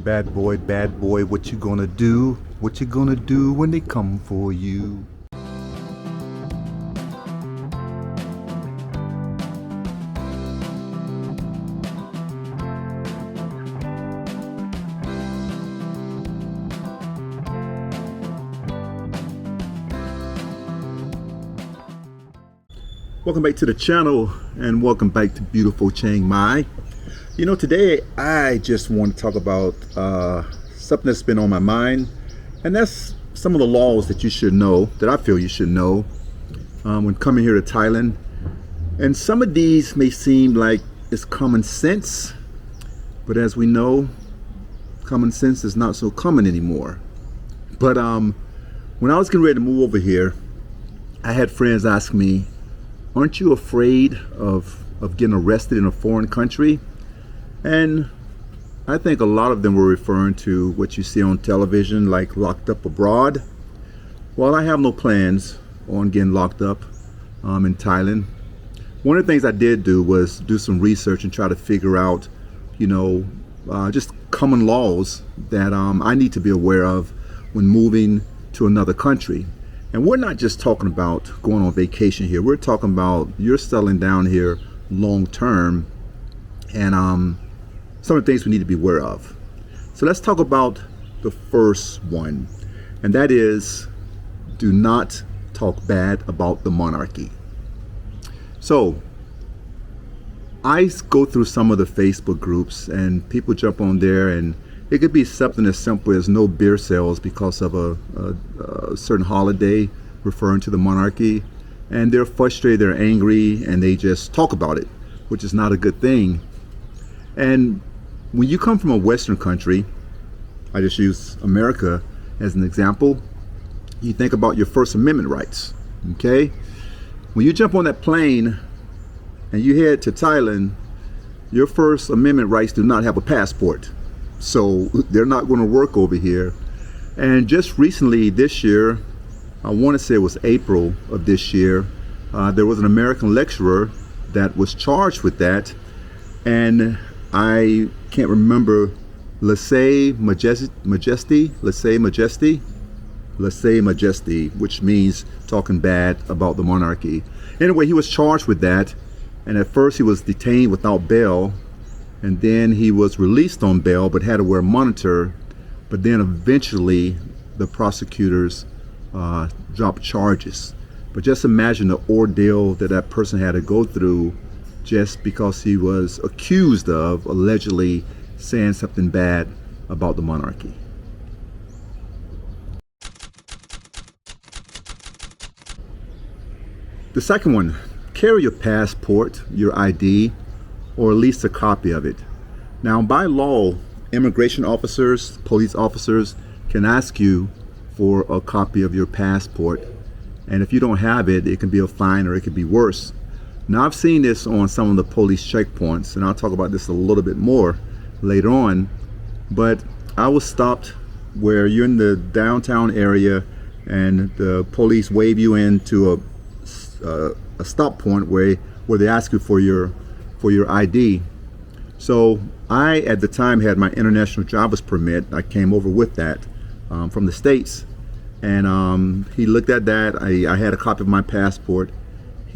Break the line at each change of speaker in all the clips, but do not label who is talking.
Bad boy, what you gonna do? What you gonna do when they come for you? Welcome back to the channel and welcome back to beautiful Chiang Mai. You know, today I just want to talk about something that's been on my mind, and that's some of the laws that you should know, that I feel you should know when coming here to Thailand. And some of these may seem like it's common sense, but as we know, common sense is not so common anymore. But when I was getting ready to move over here, I had friends ask me, aren't you afraid of getting arrested in a foreign country? And I think a lot of them were referring to what you see on television, like locked up abroad. Well, I have no plans on getting locked up in Thailand. One of the things I did do was do some research and try to figure out, you know, just common laws that I need to be aware of when moving to another country. And we're not just talking about going on vacation here. We're talking about you're settling down here long term, and some of the things we need to be aware of. So let's talk about the first one, and that is, do not talk bad about the monarchy. So I go through some of the Facebook groups, and people jump on there, and it could be something as simple as no beer sales because of a certain holiday referring to the monarchy, and they're frustrated, they're angry, and they just talk about it, which is not a good thing. And when you come from a Western country, I just use America as an example, you think about your First Amendment rights, okay? When you jump on that plane and you head to Thailand, your First Amendment rights do not have a passport. So they're not going to work over here. And just recently this year, I want to say it was April of this year, there was an American lecturer that was charged with that. And I can't remember, lese majesty, which means talking bad about the monarchy. Anyway, he was charged with that. And at first he was detained without bail. And then he was released on bail, but had to wear a monitor. But then eventually the prosecutors dropped charges. But just imagine the ordeal that that person had to go through just because he was accused of allegedly saying something bad about the monarchy. The second one, carry your passport, your ID, or at least a copy of it. Now, by law, immigration officers, police officers can ask you for a copy of your passport. And if you don't have it, it can be a fine or it could be worse. Now, I've seen this on some of the police checkpoints, and I'll talk about this a little bit more later on. But I was stopped where you're in the downtown area and the police wave you into a stop point where they ask you for your ID. So I, at the time, had my international driver's permit. I came over with that from the States. And he looked at that. I had a copy of my passport.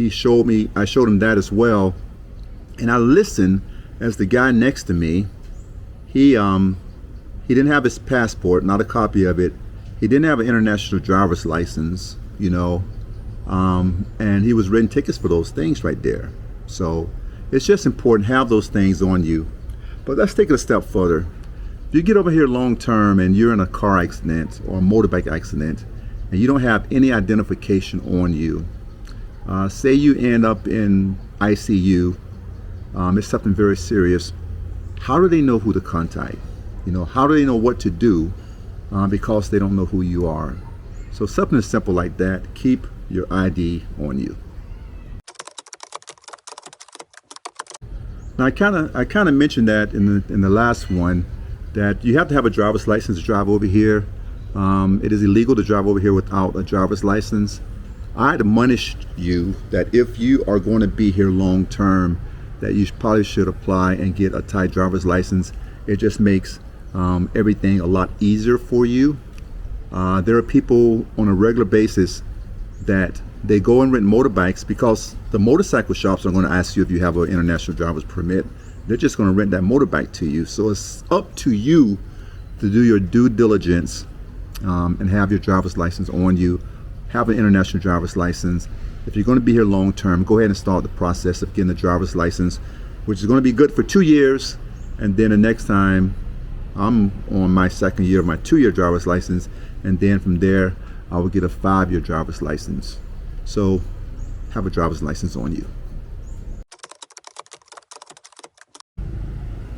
I showed him that as well. And I listened as the guy next to me, he didn't have his passport, not a copy of it. He didn't have an international driver's license, you know, and he was written tickets for those things right there. So it's just important to have those things on you. But let's take it a step further. If you get over here long term and you're in a car accident or a motorbike accident and you don't have any identification on you, say you end up in ICU, it's something very serious. How do they know who to contact? You know, how do they know what to do because they don't know who you are? So something as simple like that, keep your ID on you. Now, I kind of mentioned that in the last one, that you have to have a driver's license to drive over here. It is illegal to drive over here without a driver's license. I'd admonish you that if you are going to be here long term, that you probably should apply and get a Thai driver's license. It just makes everything a lot easier for you. There are people on a regular basis that they go and rent motorbikes because the motorcycle shops are going to ask you if you have an international driver's permit. They're just going to rent that motorbike to you. So it's up to you to do your due diligence and have your driver's license on you, have an international driver's license. If you're going to be here long term, go ahead and start the process of getting a driver's license, which is going to be good for 2 years. And then the next time, I'm on my second year of my 2-year driver's license, and then from there I will get a 5-year driver's license. So have a driver's license on you.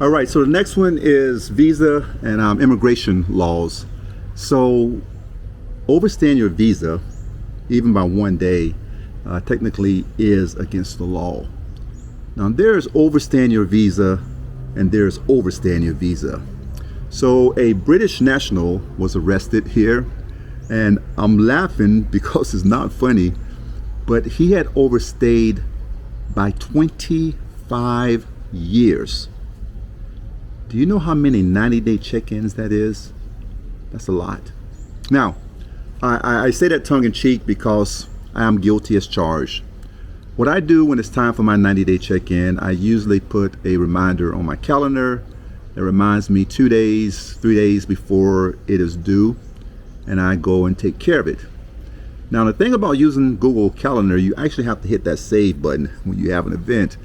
All right, so the next one is visa and immigration laws. So overstaying your visa, even by 1 day, technically is against the law. Now there's overstaying your visa and there's overstaying your visa. So a British national was arrested here, and I'm laughing because it's not funny, but he had overstayed by 25 years. Do you know how many 90-day check-ins that is? That's a lot. Now, I say that tongue-in-cheek because I am guilty as charged. What I do when it's time for my 90-day check-in, I usually put a reminder on my calendar that reminds me 2 days, 3 days before it is due, and I go and take care of it. Now, the thing about using Google Calendar, you actually have to hit that save button when you have an event,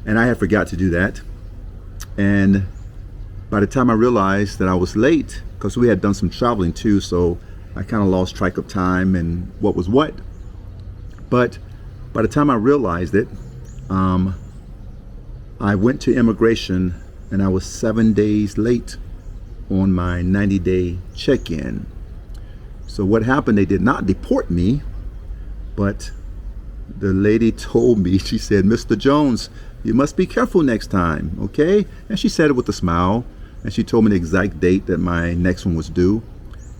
and I had forgot to do that. And by the time I realized that I was late, because we had done some traveling too, so I kind of lost track of time and what was what. But by the time I realized it, I went to immigration and I was 7 days late on my 90-day check-in. So what happened, they did not deport me, but the lady told me, she said, "Mr. Jones, you must be careful next time, okay?" And she said it with a smile, and she told me the exact date that my next one was due,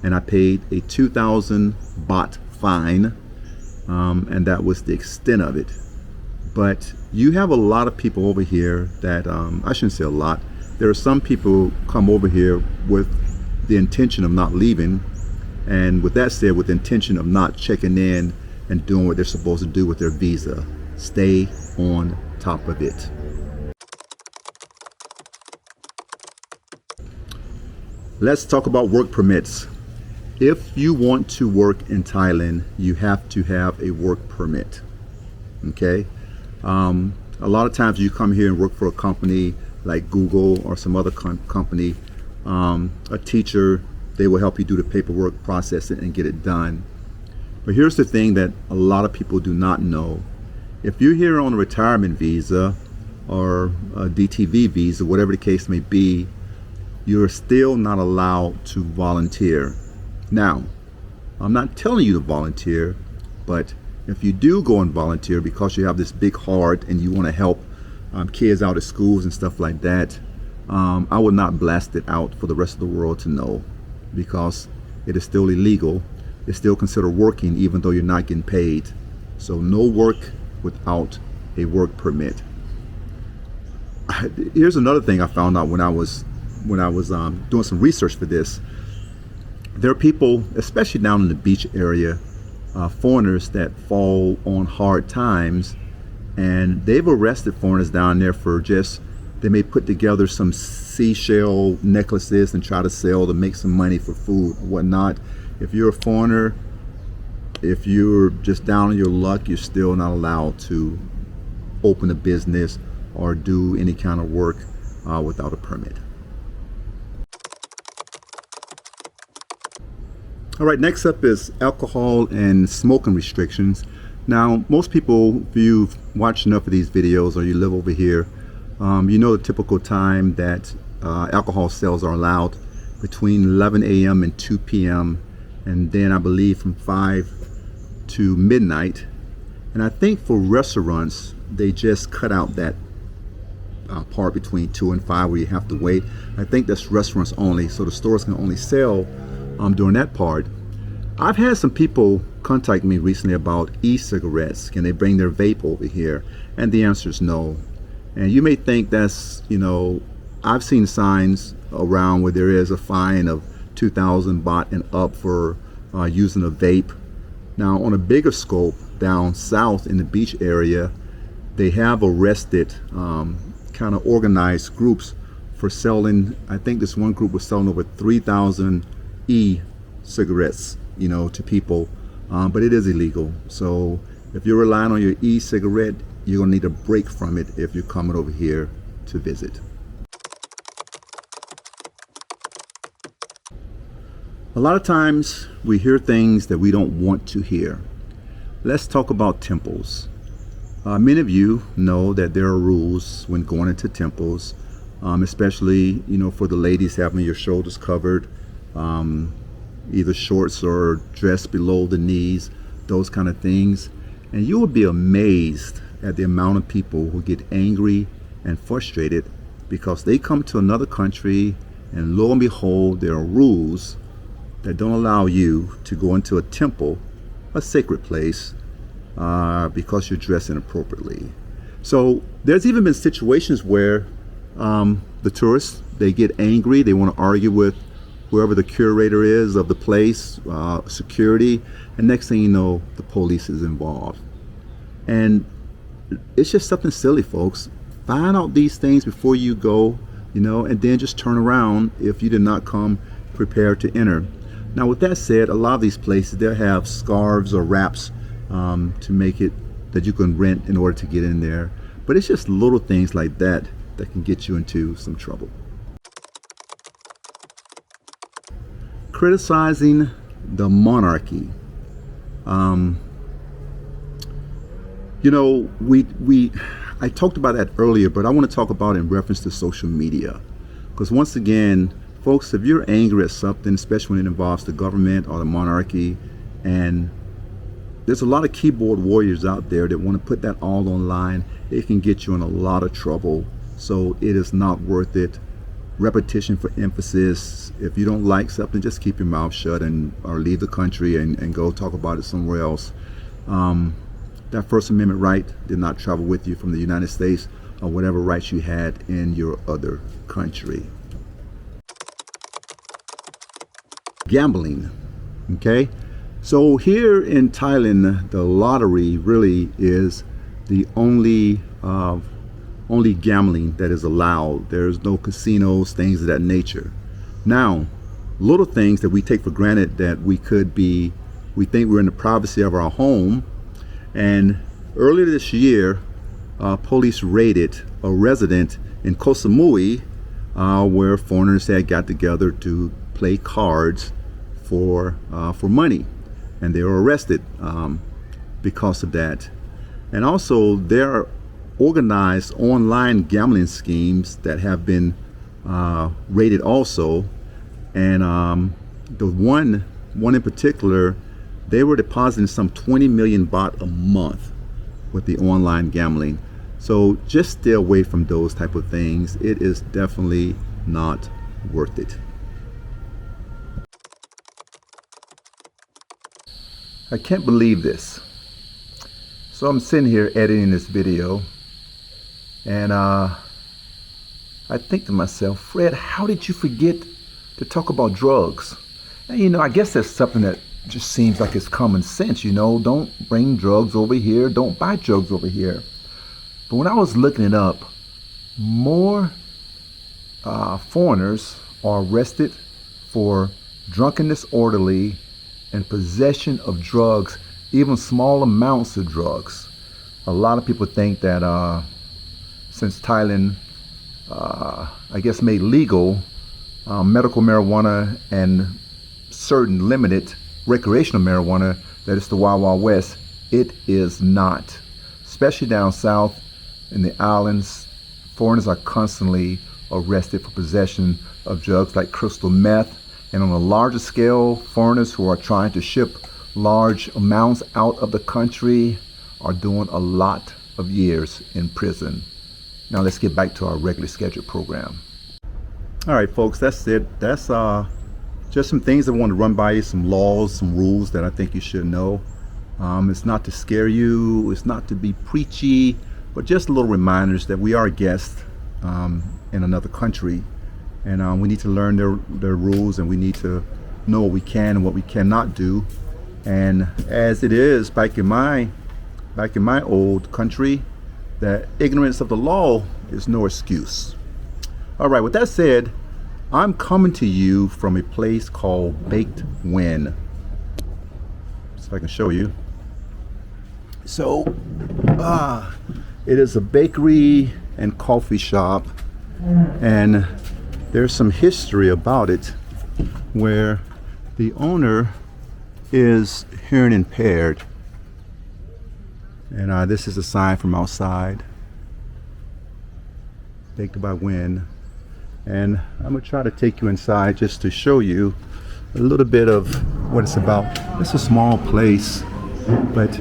and I paid a 2,000 baht fine, and that was the extent of it. But you have a lot of people over here that, I shouldn't say a lot, there are some people who come over here with the intention of not leaving, and with that said, with the intention of not checking in and doing what they're supposed to do with their visa. Stay on top of it. Let's talk about work permits. If you want to work in Thailand, you have to have a work permit. Okay? A lot of times you come here and work for a company like Google or some other company, a teacher, they will help you do the paperwork, process it, and get it done. But here's the thing that a lot of people do not know. If you're here on a retirement visa or a DTV visa, whatever the case may be, you're still not allowed to volunteer. Now, I'm not telling you to volunteer, but if you do go and volunteer because you have this big heart and you want to help kids out at schools and stuff like that, I would not blast it out for the rest of the world to know, because it is still illegal. It's still considered working even though you're not getting paid. So no work without a work permit. Here's another thing I found out when I was doing some research for this. There are people, especially down in the beach area, foreigners that fall on hard times, and they've arrested foreigners down there for just, they may put together some seashell necklaces and try to sell to make some money for food or whatnot. If you're a foreigner, if you're just down on your luck, you're still not allowed to open a business or do any kind of work without a permit. All right, next up is alcohol and smoking restrictions. Now, most people, if you've watched enough of these videos or you live over here, you know the typical time that alcohol sales are allowed, between 11 a.m. and 2 p.m. and then I believe from 5 to midnight. And I think for restaurants, they just cut out that part between 2 and 5 where you have to wait. I think that's restaurants only, so the stores can only sell during that part. I've had some people contact me recently about e-cigarettes. Can they bring their vape over here? And the answer is no. And you may think that's, you know, I've seen signs around where there is a fine of 2,000 baht and up for using a vape. Now, on a bigger scope, down south in the beach area, they have arrested kind of organized groups for selling. I think this one group was selling over 3,000 e-cigarettes, to people, but it is illegal. So if you're relying on your e-cigarette, you're gonna need a break from it if you're coming over here to visit. A lot of times we hear things that we don't want to hear. Let's talk about temples. Many of you know that there are rules when going into temples, especially for the ladies, having your shoulders covered, either shorts or dress below the knees, those kind of things. And you will be amazed at the amount of people who get angry and frustrated because they come to another country and lo and behold, there are rules that don't allow you to go into a temple, a sacred place, because you're dressed inappropriately. So there's even been situations where the tourists, they get angry, they want to argue with whoever the curator is of the place, security, and next thing you know, the police is involved. And it's just something silly, folks. Find out these things before you go, and then just turn around if you did not come prepared to enter. Now, with that said, a lot of these places, they'll have scarves or wraps to make it that you can rent in order to get in there. But it's just little things like that that can get you into some trouble. Criticizing the monarchy. I talked about that earlier, but I want to talk about it in reference to social media. Because once again, folks, if you're angry at something, especially when it involves the government or the monarchy, and there's a lot of keyboard warriors out there that want to put that all online, it can get you in a lot of trouble. So it is not worth it. Repetition for emphasis. If you don't like something, just keep your mouth shut or leave the country and go talk about it somewhere else. That First Amendment right did not travel with you from the United States or whatever rights you had in your other country. Gambling. Okay, so here in Thailand, the lottery really is the only gambling that is allowed. There's no casinos, things of that nature. Now, little things that we take for granted that we think we're in the privacy of our home. And earlier this year, police raided a resident in Koh Samui where foreigners had got together to play cards for money, and they were arrested because of that. And also, there are organized online gambling schemes that have been raided also. And the one in particular, they were depositing some 20 million baht a month with the online gambling. So just stay away from those type of things. It is definitely not worth it. I can't believe this. So I'm sitting here editing this video, and I think to myself, Fred, how did you forget to talk about drugs? And I guess that's something that just seems like it's common sense. Don't bring drugs over here, don't buy drugs over here. But when I was looking it up, more foreigners are arrested for drunkenness orderly and possession of drugs, even small amounts of drugs. A lot of people think that since Thailand, I guess, made legal medical marijuana and certain limited recreational marijuana, that it's the Wild Wild West. It is not. Especially down south in the islands, foreigners are constantly arrested for possession of drugs like crystal meth. And on a larger scale, foreigners who are trying to ship large amounts out of the country are doing a lot of years in prison. Now let's get back to our regularly scheduled program. All right, folks, that's it. That's just some things I want to run by you, some laws, some rules that I think you should know. It's not to scare you, it's not to be preachy, but just little reminders that we are guests in another country, and we need to learn their rules, and we need to know what we can and what we cannot do. And as it is back in my old country, that ignorance of the law is no excuse. All right, with that said, I'm coming to you from a place called Baked When. So I can show you. So it is a bakery and coffee shop, and there's some history about it where the owner is hearing impaired, and this is a sign from outside, Baked by When. And I'm gonna try to take you inside just to show you a little bit of what it's about. It's a small place, but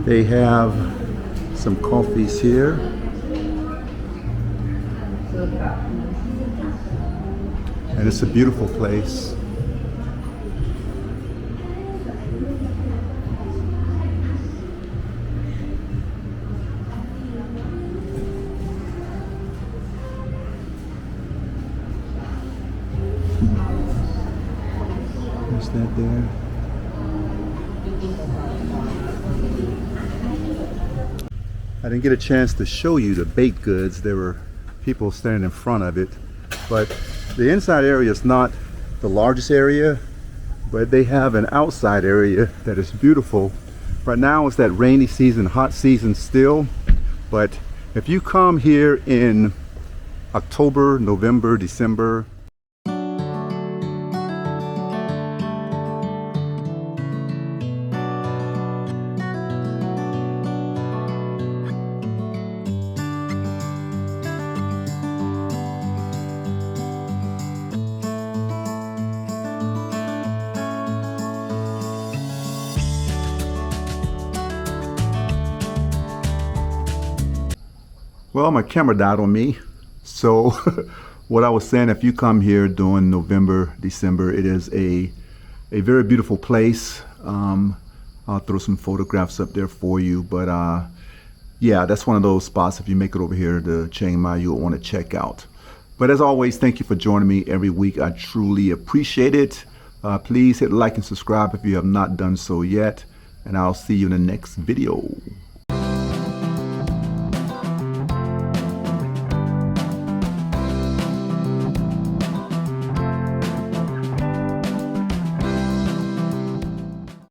they have some coffees here. And it's a beautiful place. Is that there? I didn't get a chance to show you the baked goods. There were people standing in front of it, but the inside area is not the largest area, but they have an outside area that is beautiful. Right now it's that rainy season, hot season still, but if you come here in October, November, December, well, my camera died on me. So what I was saying, if you come here during November, December, it is a very beautiful place. I'll throw some photographs up there for you. But yeah, that's one of those spots, if you make it over here to Chiang Mai, you'll want to check out. But as always, thank you for joining me every week. I truly appreciate it. Please hit like and subscribe if you have not done so yet. And I'll see you in the next video.